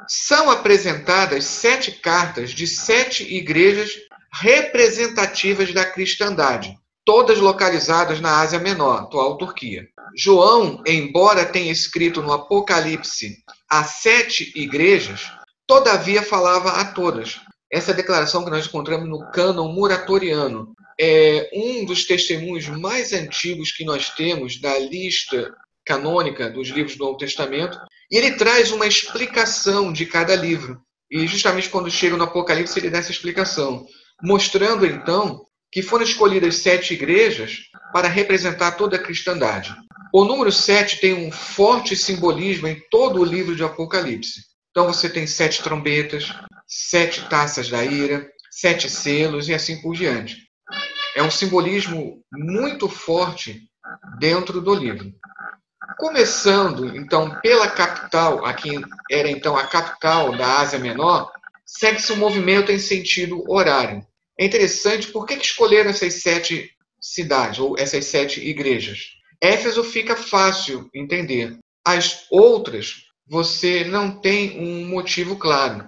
são apresentadas 7 cartas de 7 igrejas representativas da cristandade, todas localizadas na Ásia Menor, atual Turquia. João, embora tenha escrito no Apocalipse a 7 igrejas, todavia falava a todas. Essa declaração que nós encontramos no cânon muratoriano é um dos testemunhos mais antigos que nós temos da lista canônica dos livros do Novo Testamento, e ele traz uma explicação de cada livro. E justamente quando chega no Apocalipse, ele dá essa explicação, mostrando então que foram escolhidas 7 igrejas para representar toda a cristandade. O número 7 tem um forte simbolismo em todo o livro de Apocalipse. Então você tem 7 trombetas, 7 taças da ira, 7 selos e assim por diante. É um simbolismo muito forte dentro do livro. Começando, então, pela capital, aqui era então a capital da Ásia Menor, segue-se um movimento em sentido horário. É interessante, por que escolheram essas 7 cidades, ou essas 7 igrejas? Éfeso fica fácil entender. As outras, você não tem um motivo claro.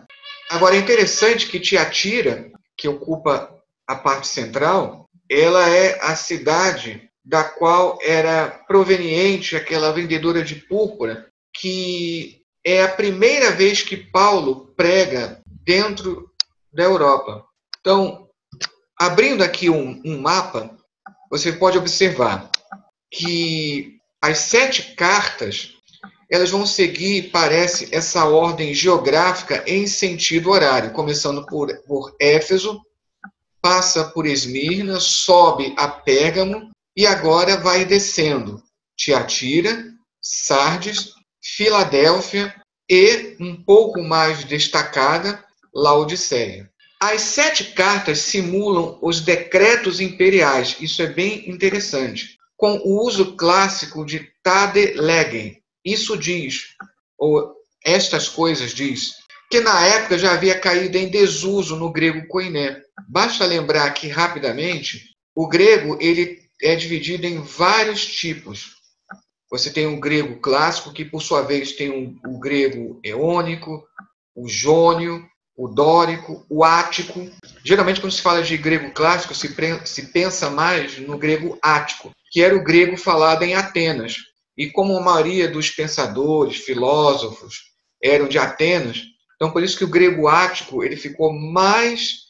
Agora, é interessante que Tiatira, que ocupa a parte central, ela é a cidade da qual era proveniente aquela vendedora de púrpura, que é a primeira vez que Paulo prega dentro da Europa. Então, abrindo aqui um mapa, você pode observar que as 7 cartas, elas vão seguir, parece, essa ordem geográfica em sentido horário, começando por Éfeso, passa por Esmirna, sobe a Pérgamo, e agora vai descendo Tiatira, Sardes, Filadélfia e, um pouco mais destacada, Laodiceia. As 7 cartas simulam os decretos imperiais, isso é bem interessante, com o uso clássico de Tade Legem. Isso diz, ou estas coisas diz, que na época já havia caído em desuso no grego koiné. Basta lembrar aqui rapidamente, o grego ele é dividido em vários tipos. Você tem o grego clássico, que por sua vez tem o grego eônico, o jônio, o dórico, o ático. Geralmente, quando se fala de grego clássico, se pensa mais no grego ático, que era o grego falado em Atenas. E como a maioria dos pensadores, filósofos, eram de Atenas, então por isso que o grego ático ele ficou mais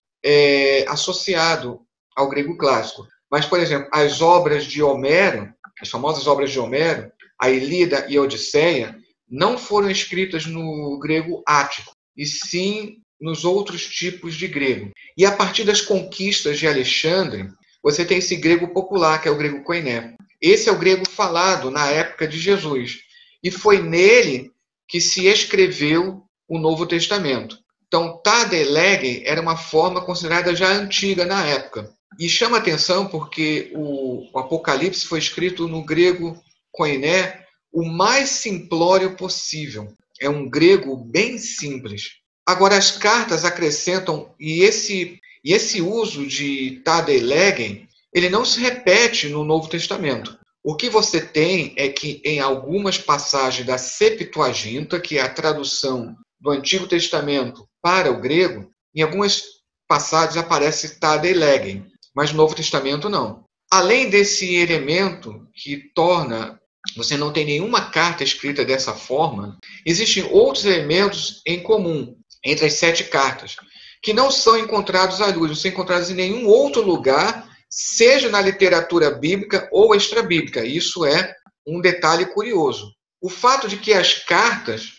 associado ao grego clássico. Mas, por exemplo, as obras de Homero, as famosas obras de Homero, a Ilíada e a Odisseia, não foram escritas no grego ático, e sim nos outros tipos de grego. E a partir das conquistas de Alexandre, você tem esse grego popular, que é o grego koiné. Esse é o grego falado na época de Jesus. E foi nele que se escreveu o Novo Testamento. Então, Tade Legem era uma forma considerada já antiga na época. E chama atenção porque o Apocalipse foi escrito no grego koiné o mais simplório possível. É um grego bem simples. Agora, as cartas acrescentam, e esse uso de Tade Legem, ele não se repete no Novo Testamento. O que você tem é que em algumas passagens da Septuaginta, que é a tradução do Antigo Testamento para o grego, em algumas passagens aparece Tade Legem, mas no Novo Testamento não. Além desse elemento que torna você não tem nenhuma carta escrita dessa forma, existem outros elementos em comum entre as 7 cartas, que não são encontrados à luz, não são encontrados em nenhum outro lugar, seja na literatura bíblica ou extrabíblica. Isso é um detalhe curioso. O fato de que as cartas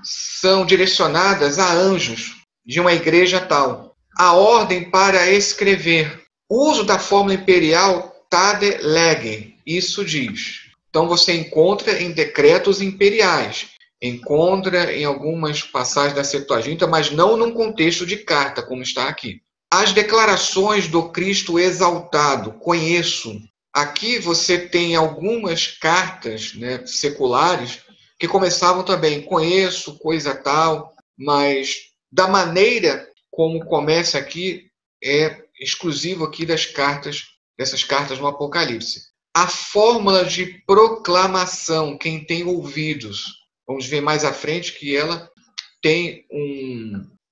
são direcionadas a anjos de uma igreja tal. A ordem para escrever. O uso da fórmula imperial Tade Legem. Isso diz. Então você encontra em decretos imperiais. Encontra em algumas passagens da Septuaginta, mas não num contexto de carta, como está aqui. As declarações do Cristo exaltado. Conheço. Aqui você tem algumas cartas, né, seculares que começavam também, conheço, coisa tal, mas da maneira como começa aqui é exclusivo aqui dessas cartas no Apocalipse. A fórmula de proclamação, quem tem ouvidos, vamos ver mais à frente que ela tem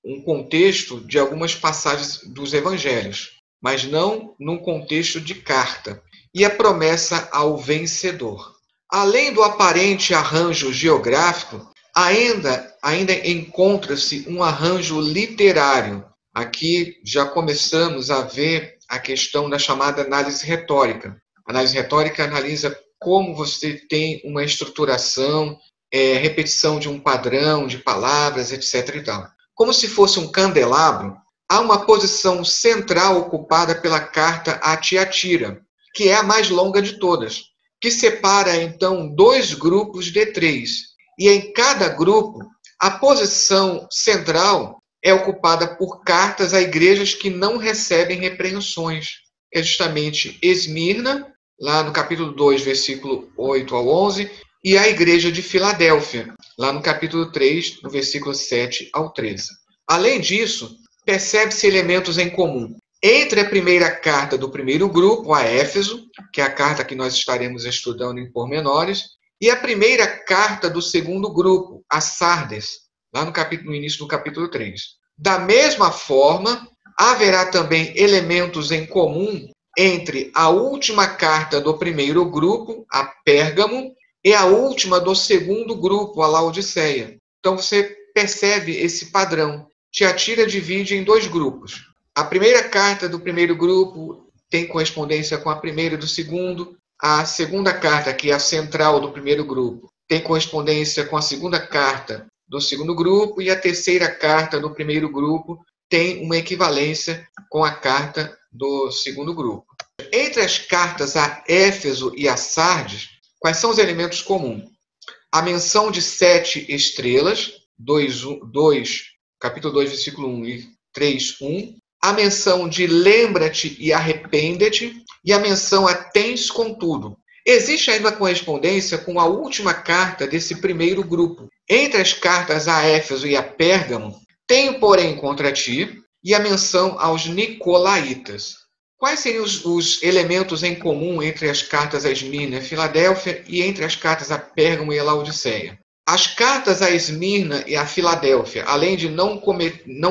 um contexto de algumas passagens dos evangelhos, mas não num contexto de carta. E a promessa ao vencedor. Além do aparente arranjo geográfico, ainda encontra-se um arranjo literário. Aqui já começamos a ver a questão da chamada análise retórica. A análise retórica analisa como você tem uma estruturação, repetição de um padrão de palavras, etc. e tal. Como se fosse um candelabro, há uma posição central ocupada pela carta a Tiatira, que é a mais longa de todas, que separa, então, dois grupos de três. E em cada grupo, a posição central é ocupada por cartas a igrejas que não recebem repreensões. É justamente Esmirna, lá no capítulo 2, versículo 8 ao 11, e a igreja de Filadélfia, lá no capítulo 3, no versículo 7 ao 13. Além disso, percebe-se elementos em comum entre a primeira carta do primeiro grupo, a Éfeso, que é a carta que nós estaremos estudando em pormenores, e a primeira carta do segundo grupo, a Sardes, lá no início do capítulo 3. Da mesma forma, haverá também elementos em comum entre a última carta do primeiro grupo, a Pérgamo, e a última do segundo grupo, a Laodiceia. Então você percebe esse padrão. Tiatira divide em dois grupos. A primeira carta do primeiro grupo tem correspondência com a primeira do segundo. A segunda carta, que é a central do primeiro grupo, tem correspondência com a segunda carta do segundo grupo. E a terceira carta do primeiro grupo tem uma equivalência com a carta do segundo grupo. Entre as cartas a Éfeso e a Sardes, quais são os elementos comuns? A menção de 7 estrelas, capítulo 2, versículo 1 e 3, 1. A menção de lembra-te e arrepende-te, e a menção a tens contudo. Existe ainda correspondência com a última carta desse primeiro grupo. Entre as cartas a Éfeso e a Pérgamo, tenho, porém, contra ti, e a menção aos nicolaítas. Quais seriam os elementos em comum entre as cartas a Esmirna e a Filadélfia e entre as cartas a Pérgamo e a Laodiceia? As cartas a Esmirna e a Filadélfia, além de não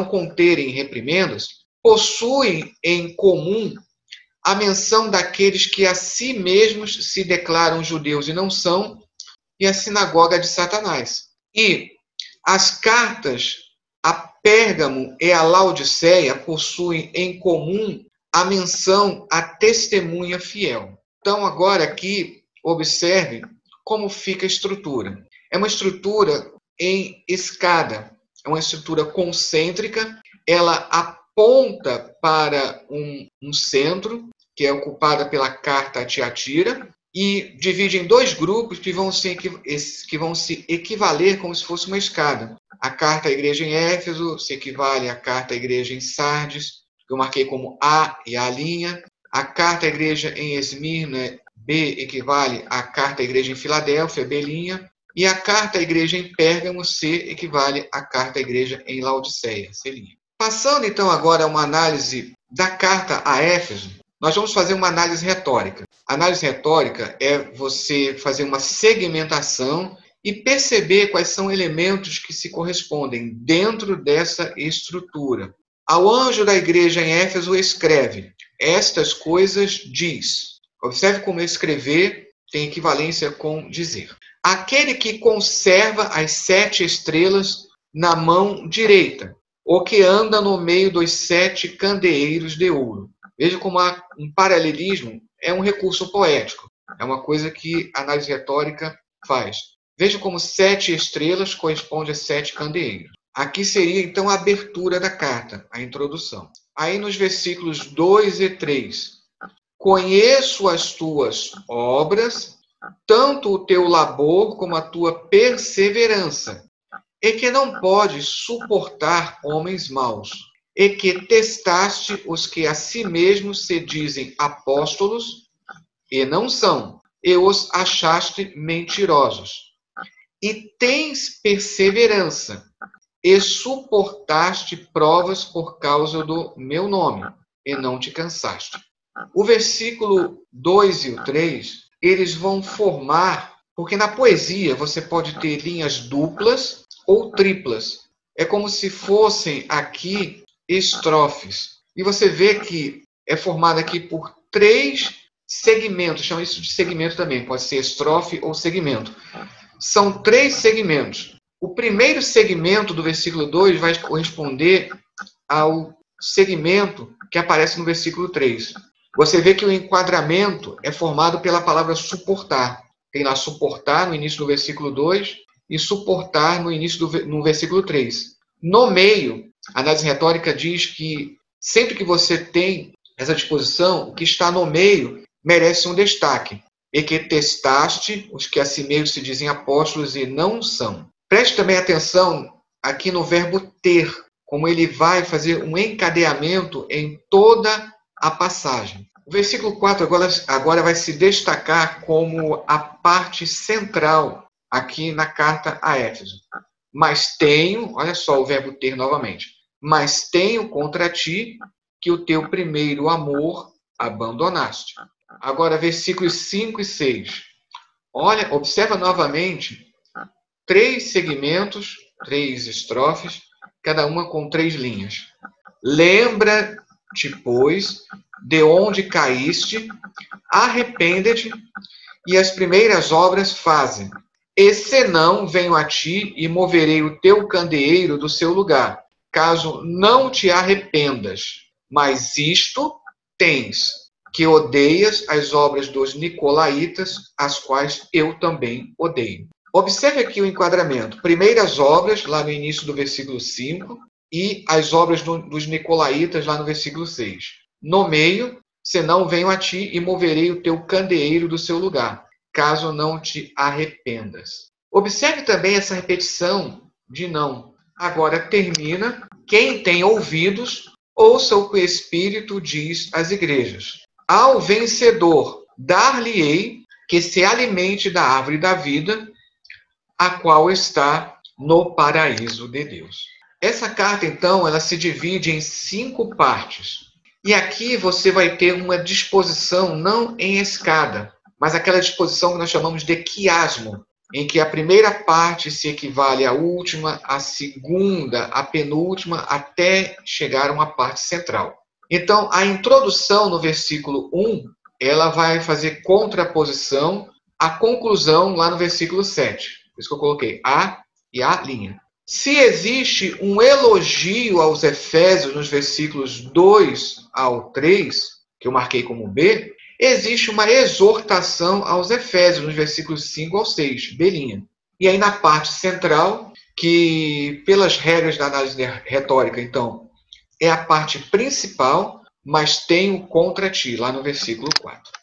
conterem reprimendas, possuem em comum a menção daqueles que a si mesmos se declaram judeus e não são, e a sinagoga de Satanás. E as cartas a Pérgamo e a Laodiceia possuem em comum a menção à testemunha fiel. Então, agora aqui, observe como fica a estrutura. É uma estrutura em escada, é uma estrutura concêntrica, ela aponta para um centro, que é ocupada pela carta a Tiatira, e divide em dois grupos que vão se equivaler como se fosse uma escada. A carta à igreja em Éfeso se equivale à carta à igreja em Sardes, que eu marquei como A e A'. A carta à igreja em Esmirna, B, equivale à carta à igreja em Filadélfia, B'. E a carta à igreja em Pérgamo, C, equivale à carta à igreja em Laodiceia, C'. Passando, então, agora a uma análise da carta a Éfeso, nós vamos fazer uma análise retórica. A análise retórica é você fazer uma segmentação e perceber quais são elementos que se correspondem dentro dessa estrutura. Ao anjo da igreja em Éfeso escreve: estas coisas diz. Observe como escrever tem equivalência com dizer. Aquele que conserva as 7 estrelas na mão direita, o que anda no meio dos 7 candeeiros de ouro. Veja como há um paralelismo, é um recurso poético. É uma coisa que a análise retórica faz. Veja como 7 estrelas corresponde a 7 candeeiros. Aqui seria, então, a abertura da carta, a introdução. Aí, nos versículos 2 e 3. Conheço as tuas obras, tanto o teu labor como a tua perseverança, e que não podes suportar homens maus, e que testaste os que a si mesmos se dizem apóstolos, e não são, e os achaste mentirosos. E tens perseverança, e suportaste provas por causa do meu nome, e não te cansaste. O versículo 2 e o 3, eles vão formar, porque na poesia você pode ter linhas duplas ou triplas. é como se fossem aqui estrofes. E você vê que é formado aqui por 3 segmentos. Chama isso de segmento também. Pode ser estrofe ou segmento. São 3 segmentos. O primeiro segmento do versículo 2 vai corresponder ao segmento que aparece no versículo 3. Você vê que o enquadramento é formado pela palavra suportar. Tem lá suportar no início do versículo 2 e suportar no versículo 3. No meio, a análise retórica diz que sempre que você tem essa disposição, o que está no meio merece um destaque. E que testaste os que a si mesmos se dizem apóstolos e não são. Preste também atenção aqui no verbo ter, como ele vai fazer um encadeamento em toda a passagem. O versículo 4 agora vai se destacar como a parte central aqui na carta a Éfeso. Mas tenho, olha só o verbo ter novamente, mas tenho contra ti que o teu primeiro amor abandonaste. Agora, versículos 5 e 6. Olha, observa novamente 3 segmentos, 3 estrofes, cada uma com 3 linhas. Lembra-te, pois, de onde caíste, arrepende-te, e as primeiras obras faze. E senão venho a ti e moverei o teu candeeiro do seu lugar, caso não te arrependas. Mas isto tens, que odeias as obras dos nicolaítas, as quais eu também odeio. Observe aqui o enquadramento. Primeiras obras, lá no início do versículo 5, e as obras dos nicolaítas, lá no versículo 6. No meio, senão venho a ti e moverei o teu candeeiro do seu lugar, caso não te arrependas. Observe também essa repetição de não. Agora termina. Quem tem ouvidos, ouça o que o Espírito diz às igrejas. Ao vencedor, dar-lhe-ei que se alimente da árvore da vida, a qual está no paraíso de Deus. Essa carta, então, ela se divide em 5 partes. E aqui você vai ter uma disposição não em escada, mas aquela disposição que nós chamamos de quiasmo, em que a primeira parte se equivale à última, a segunda, à penúltima, até chegar a uma parte central. Então, a introdução no versículo 1, ela vai fazer contraposição à conclusão lá no versículo 7. Por isso que eu coloquei A e A'. Se existe um elogio aos Efésios nos versículos 2 ao 3, que eu marquei como B, existe uma exortação aos Efésios nos versículos 5 ao 6, B'. E aí na parte central, que pelas regras da análise retórica, então, é a parte principal, mas tenho contra ti, lá no versículo 4.